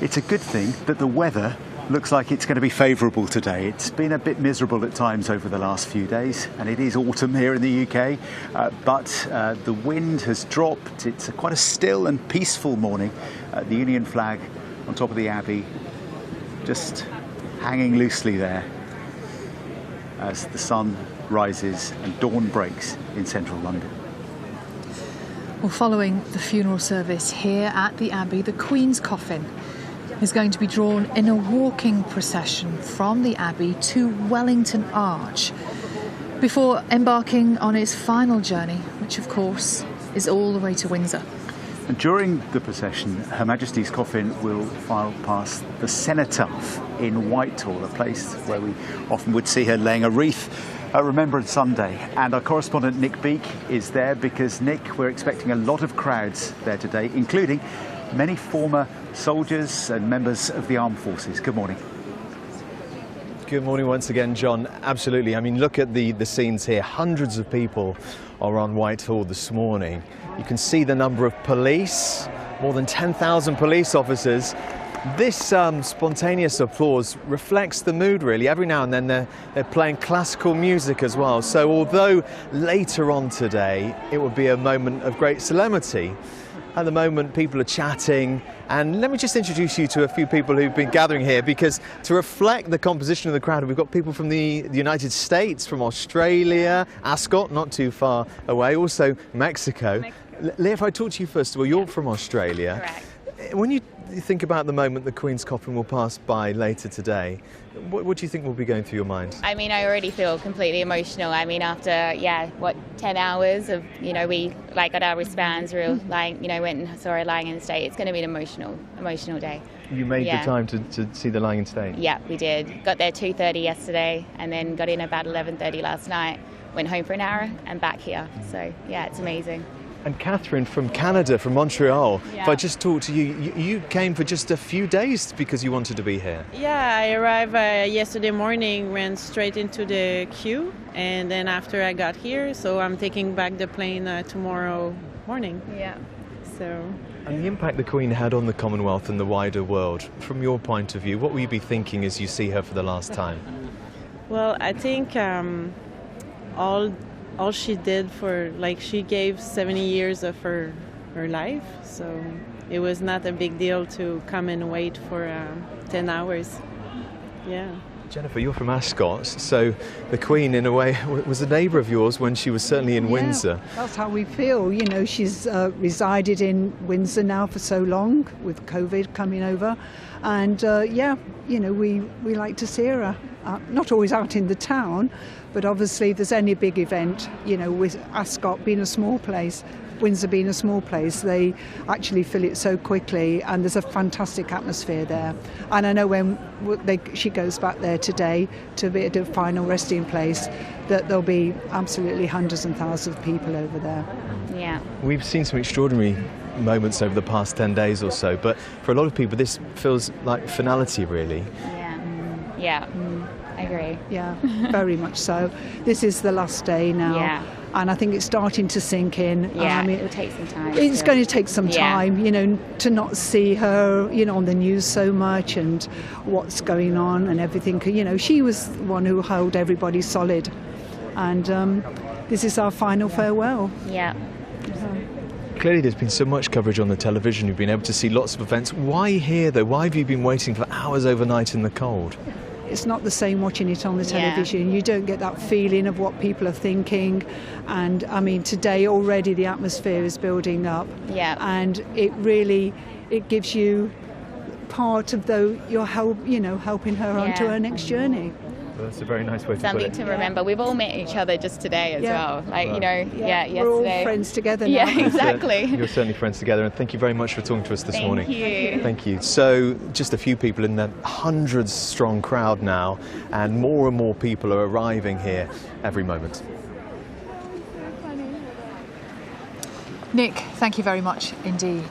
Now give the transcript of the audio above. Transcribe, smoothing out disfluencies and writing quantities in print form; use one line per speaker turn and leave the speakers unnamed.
It's a good thing that the weather looks like it's going to be favourable today. It's been a bit miserable at times over the last few days, and it is autumn here in the UK, but the wind has dropped. It's quite a still and peaceful morning. The Union flag on top of the Abbey just hanging loosely there as the sun rises and dawn breaks in central London.
Well, following the funeral service here at the Abbey, the Queen's coffin is going to be drawn in a walking procession from the Abbey to Wellington Arch before embarking on its final journey, which of course is all the way to Windsor.
And during the procession, Her Majesty's coffin will file past the cenotaph in Whitehall, a place where we often would see her laying a wreath at Remembrance Sunday. And our correspondent Nick Beak is there because, Nick, we're expecting a lot of crowds there today, including many former soldiers and members of the armed forces. Good morning.
Good morning once again, John. Absolutely. I mean, look at the scenes here. Hundreds of people are on Whitehall this morning. You can see the number of police, more than 10,000 police officers. This spontaneous applause reflects the mood, really. Every now and then they're playing classical music as well. So although later on today it will be a moment of great solemnity, at the moment people are chatting. And let me just introduce you to a few people who've been gathering here, because to reflect the composition of the crowd, we've got people from the United States, from Australia, Ascot, not too far away, also Mexico. Leah, if I talk to you first of all, you're from Australia.
Correct.
When you think about the moment the Queen's coffin will pass by later today, what do you think will be going through your mind?
I mean, I already feel completely emotional. I mean, after, 10 hours of, we got our wristbands, we were lying, went and saw her lying in state. It's going to be an emotional day.
You made the time to see the lying in state?
Yeah, we did. Got there 2:30 yesterday and then got in about 11:30 last night. Went home for an hour and back here. So, yeah, it's amazing.
And Catherine from Canada, from Montreal,
Yeah.
if I just talk to you, you came for just a few days because you wanted to be here.
Yeah, I arrived yesterday morning, went straight into the queue, and then after I got here, so I'm taking back the plane tomorrow morning.
Yeah.
So.
And the impact the Queen had on the Commonwealth and the wider world, from your point of view, what will you be thinking as you see her for the last time?
Well, I think all she did for, she gave 70 years of her life, so it was not a big deal to come and wait for 10 hours. Yeah.
Jennifer, you're from Ascot, so the Queen, in a way, was a neighbour of yours when she was certainly in Windsor.
That's how we feel. She's resided in Windsor now for so long, with COVID coming over. And, we like to see her. Not always out in the town, but obviously if there's any big event, with Ascot being a small place, Windsor being a small place, they actually fill it so quickly, and there's a fantastic atmosphere there. And I know when she goes back there today to be at the final resting place, that there'll be absolutely hundreds and thousands of people over there.
Yeah.
We've seen some extraordinary moments over the past 10 days or so, but for a lot of people this feels like finality, really.
Yeah. I agree.
Yeah, very much so. This is the last day now.
Yeah.
And I think it's starting to sink in.
Yeah, it will take some time.
It's going to take some time, to not see her, on the news so much and what's going on and everything. She was the one who held everybody solid. And this is our final farewell.
Yeah.
Clearly there's been so much coverage on the television. You've been able to see lots of events. Why here, though? Why have you been waiting for hours overnight in the cold?
It's not the same watching it on the television. Yeah. You don't get that feeling of what people are thinking. And I mean, today already the atmosphere is building up.
Yeah.
And it gives you part of you're helping her onto her next journey.
Well, that's a very nice way to put it.
Something to remember. We've all met each other just today as well. Yesterday.
We're all friends together now.
Yeah, exactly.
You're certainly friends together, and thank you very much for talking to us this morning.
Thank you.
Thank you. So, just a few people in the hundreds strong crowd now, and more people are arriving here every moment.
Nick, thank you very much indeed.